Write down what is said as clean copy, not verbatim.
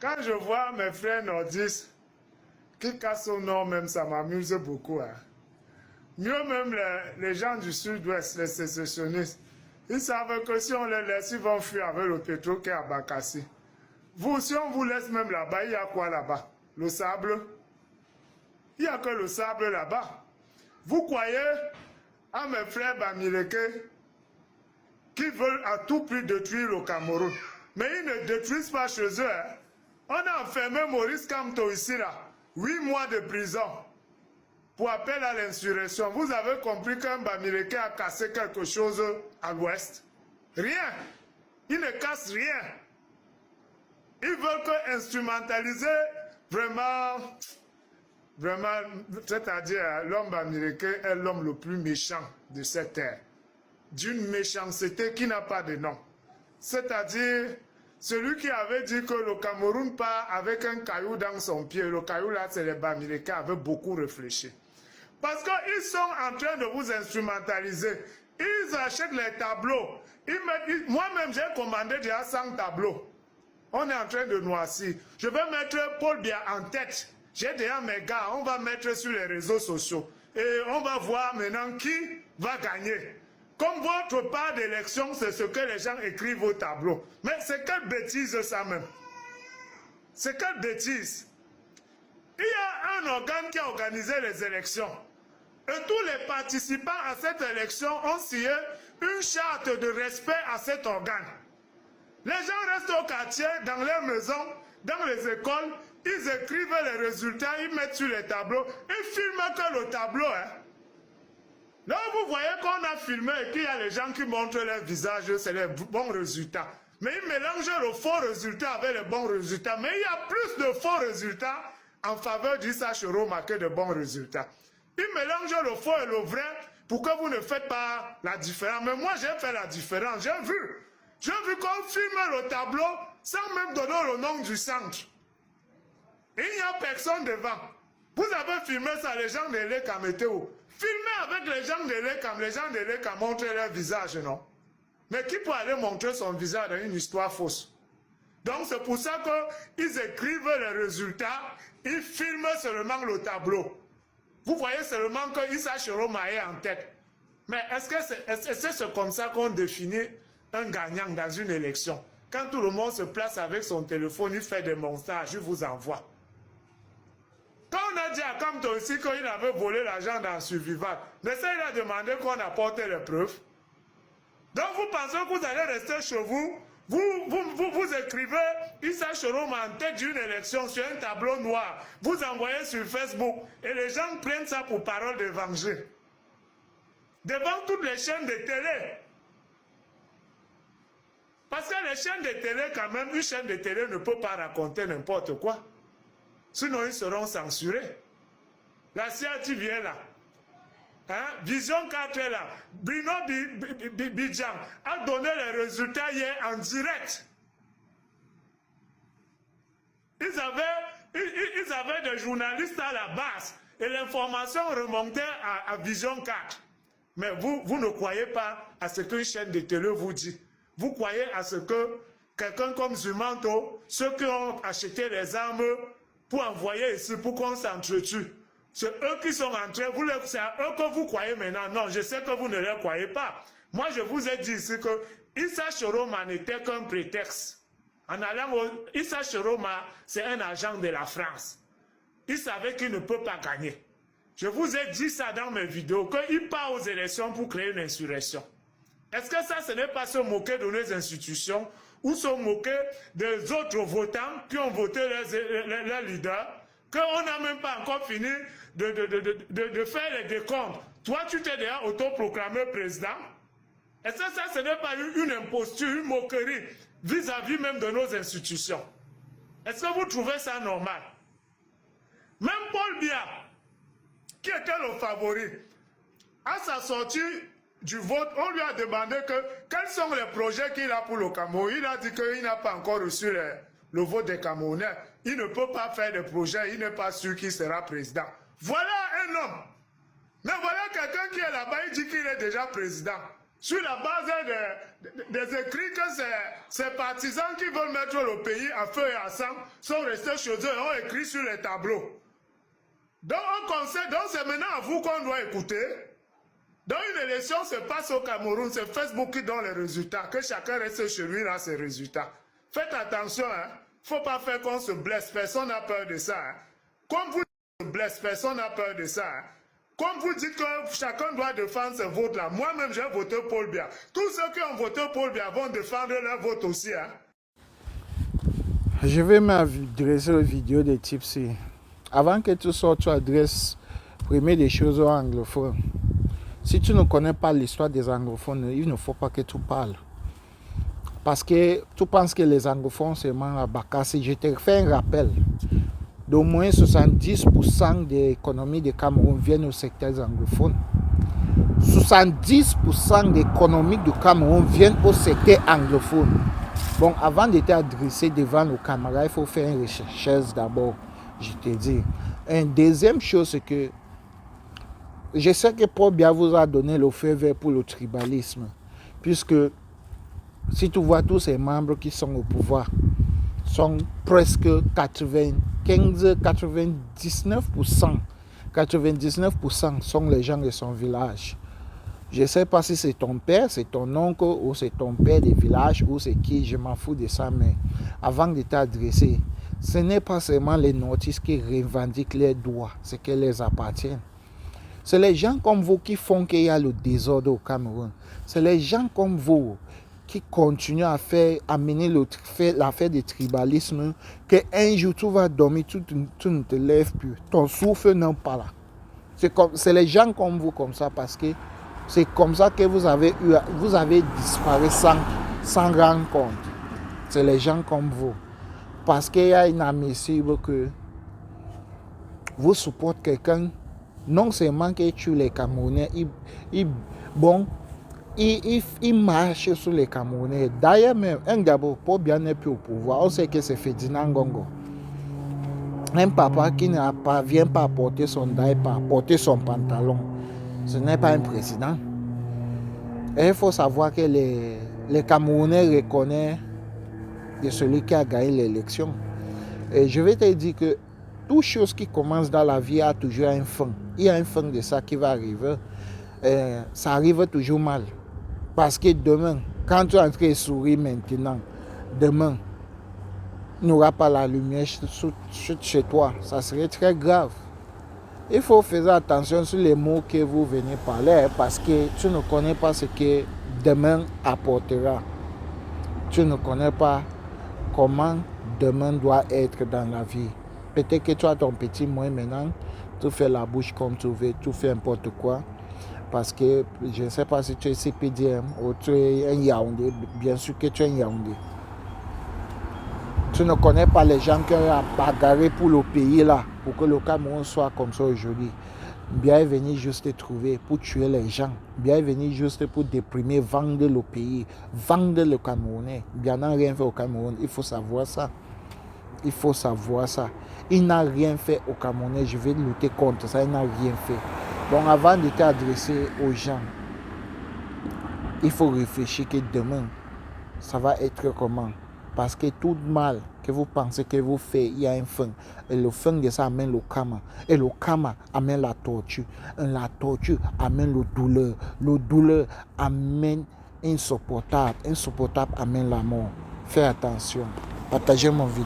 Quand je vois mes frères nordistes qui cassent son nom même, ça m'amuse beaucoup. Hein. Mieux même les gens du sud-ouest, les sécessionnistes, ils savent que si on les laisse, ils vont fuir avec le pétrole qui est à Bakassi. Vous, si on vous laisse même là-bas, il y a quoi là-bas? Le sable? Il n'y a que le sable là-bas. Vous croyez à mes frères Bamileke qui veulent à tout prix détruire le Cameroun. Mais ils ne détruisent pas chez eux. Hein. On a enfermé Maurice Kamto ici, là. 8 mois de prison pour appel à l'insurrection. Vous avez compris qu'un Bamileke a cassé quelque chose à l'ouest? Rien. Ils ne cassent rien. Ils veulent que instrumentaliser vraiment, c'est-à-dire l'homme Bamileke est l'homme le plus méchant de cette terre. D'une méchanceté qui n'a pas de nom. C'est-à-dire, celui qui avait dit que le Cameroun part avec un caillou dans son pied, le caillou là, c'est les Bamileke, avait beaucoup réfléchi. Parce qu'ils sont en train de vous instrumentaliser. Ils achètent les tableaux. Moi-même, j'ai commandé déjà 100 tableaux. On est en train de noircir. Je vais mettre Paul Biya en tête. J'ai déjà mes gars, on va mettre sur les réseaux sociaux. Et on va voir maintenant qui va gagner. Comme votre part d'élection, c'est ce que les gens écrivent au tableau. Mais c'est quelle bêtise ça même? C'est quelle bêtise? Il y a un organe qui a organisé les élections. Et tous les participants à cette élection ont signé une charte de respect à cet organe. Les gens restent au quartier, dans leurs maisons, dans les écoles, ils écrivent les résultats, ils mettent sur les tableaux, ils filment que le tableau, hein. Là, vous voyez qu'on a filmé et qu'il y a les gens qui montrent leur visage, c'est les bons résultats. Mais ils mélangent le faux résultat avec les bons résultats. Mais il y a plus de faux résultats en faveur d'Issa Choroma que de bons résultats. Ils mélangent le faux et le vrai pour que vous ne faites pas la différence. Mais moi, j'ai fait la différence. J'ai vu qu'on filme le tableau sans même donner le nom du centre. Et il n'y a personne devant. Vous avez filmé ça, les gens de l'ECA mettez où? Filmez avec les gens de l'ECA, les gens de l'ECA montrent leur visage, non? Mais qui peut aller montrer son visage dans une histoire fausse? Donc c'est pour ça qu'ils écrivent les résultats, ils filment seulement le tableau. Vous voyez seulement que Issa Choroma est en tête. Mais est-ce que c'est comme ça qu'on définit un gagnant dans une élection? Quand tout le monde se place avec son téléphone, il fait des montages, il vous envoie. Quand on a dit à Kamto aussi qu'il avait volé l'argent dans Survival, mais ça, il a demandé qu'on apporte les preuves. Donc vous pensez que vous allez rester chez vous, vous écrivez Issa Choroma en tête d'une élection sur un tableau noir, vous envoyez sur Facebook, et les gens prennent ça pour parole d'évangile. Devant toutes les chaînes de télé. Parce que les chaînes de télé, quand même, une chaîne de télé ne peut pas raconter n'importe quoi. Sinon, ils seront censurés. La CIATI vient là. Hein? Vision 4 est là. Bruno Bidjan a donné les résultats hier en direct. Ils avaient des journalistes à la base. Et l'information remontait à Vision 4. Mais vous ne croyez pas à ce qu'une chaîne de télé vous dit. Vous croyez à ce que quelqu'un comme Zumanto, ceux qui ont acheté les armes pour envoyer ici, pour qu'on s'entretue. C'est eux qui sont entrés, c'est à eux que vous croyez maintenant. Non, je sais que vous ne les croyez pas. Moi, je vous ai dit ici que Issa Choroma n'était qu'un prétexte. En allant Issa Choroma, c'est un agent de la France. Il savait qu'il ne peut pas gagner. Je vous ai dit ça dans mes vidéos, qu'il part aux élections pour créer une insurrection. Est-ce que ça, ce n'est pas se moquer de nos institutions ou se moquer des autres votants qui ont voté leurs leaders, qu'on n'a même pas encore fini de faire les décomptes? Toi, tu t'es déjà autoproclamé président. Est-ce que ça, ce n'est pas une imposture, une moquerie vis-à-vis même de nos institutions? Est-ce que vous trouvez ça normal? Même Paul Biya, qui était le favori, à sa sortie du vote, on lui a demandé quels sont les projets qu'il a pour le Cameroun. Il a dit qu'il n'a pas encore reçu le vote des Camerounais. Il ne peut pas faire de projets, il n'est pas sûr qu'il sera président. Voilà un homme. Mais voilà quelqu'un qui est là-bas, il dit qu'il est déjà président. sur la base des écrits que ces partisans qui veulent mettre le pays à feu et à sang sont restés chez eux et ont écrit sur les tableaux. Donc, c'est maintenant à vous qu'on doit écouter. Dans une élection se passe au Cameroun, c'est Facebook qui donne les résultats, que chacun reste chez lui dans ses résultats. Faites attention, hein. Faut pas faire qu'on se blesse, personne n'a peur de ça. Hein. Comme vous se blesse, personne n'a peur de ça. Hein. Comme vous dites que chacun doit défendre ses votes là, moi-même j'ai voté Paul Biya. Tous ceux qui ont voté Paul Biya vont défendre leur vote aussi. Hein. Je vais m'adresser aux vidéos de Tipsy. Avant que tu sortes, tu adresses premier des choses aux anglophones. Si tu ne connais pas l'histoire des anglophones, il ne faut pas que tu parles. Parce que tu penses que les anglophones c'est la Bakassi. Je te fais un rappel. D'au moins 70% de l'économie du Cameroun viennent au secteur anglophone. 70% de l'économie du Cameroun viennent au secteur anglophone. Bon, avant d'être adressé devant le camarade, il faut faire une recherche d'abord, je te dis. Une deuxième chose, c'est que je sais que Paul Biya vous a donné le feu vert pour le tribalisme. Puisque si tu vois tous ces membres qui sont au pouvoir, sont presque 99%. 99% sont les gens de son village. Je ne sais pas si c'est ton père, c'est ton oncle, ou c'est ton père de village, ou c'est qui, je m'en fous de ça, mais avant de t'adresser, ce n'est pas seulement les nordistes qui revendiquent les droits, ce qui les appartient. C'est les gens comme vous qui font qu'il y a le désordre au Cameroun. C'est les gens comme vous qui continuent à amener l'affaire du tribalisme, qu'un jour tu vas dormir, tu ne te lèves plus. Ton souffle n'est pas là. C'est les gens comme vous comme ça, parce que c'est comme ça que vous avez disparu sans rendre compte. C'est les gens comme vous. Parce qu'il y a inadmissible que vous supportez quelqu'un, non seulement qu'il tue les Camerounais, il marche sur les Camerounais. D'ailleurs, même, un Gabon, Paul Biya n'est plus au pouvoir. On sait que c'est Ferdinand Ngongo. Un papa qui ne parvient pas à porter son diaper, à porter son pantalon, ce n'est pas un président. Et il faut savoir que les Camerounais reconnaissent de celui qui a gagné l'élection. Et je vais te dire que toute chose qui commence dans la vie a toujours un fin. Il y a un fin de ça qui va arriver. Et ça arrive toujours mal. Parce que demain, quand tu es en train de sourire maintenant, demain, il n'y aura pas la lumière chez toi. Ça serait très grave. Il faut faire attention sur les mots que vous venez parler, parce que tu ne connais pas ce que demain apportera. Tu ne connais pas comment demain doit être dans la vie. Peut-être que tu as ton petit moyen maintenant, tu fais la bouche comme tu veux, tu fais n'importe quoi. Parce que je ne sais pas si tu es CPDM ou tu es un Yaoundé. Bien sûr que tu es un Yaoundé. Tu ne connais pas les gens qui ont bagarré pour le pays là, pour que le Cameroun soit comme ça aujourd'hui. Biya est venu juste te trouver pour tuer les gens. Biya est venu juste pour déprimer, vendre le pays, vendre le Camerounais. Biya n'a rien fait au Cameroun, il faut savoir ça. Il faut savoir ça. Il n'a rien fait au Camerounais, je vais lutter contre ça, il n'a rien fait. Donc avant de t'adresser aux gens, il faut réfléchir que demain, ça va être comment. Parce que tout mal que vous pensez que vous faites, il y a un fin. Et le fin de ça amène le karma. Et le karma amène la torture. Et la torture amène le douleur. Le douleur amène insupportable. Insupportable amène la mort. Faites attention. Partagez mon vidéo.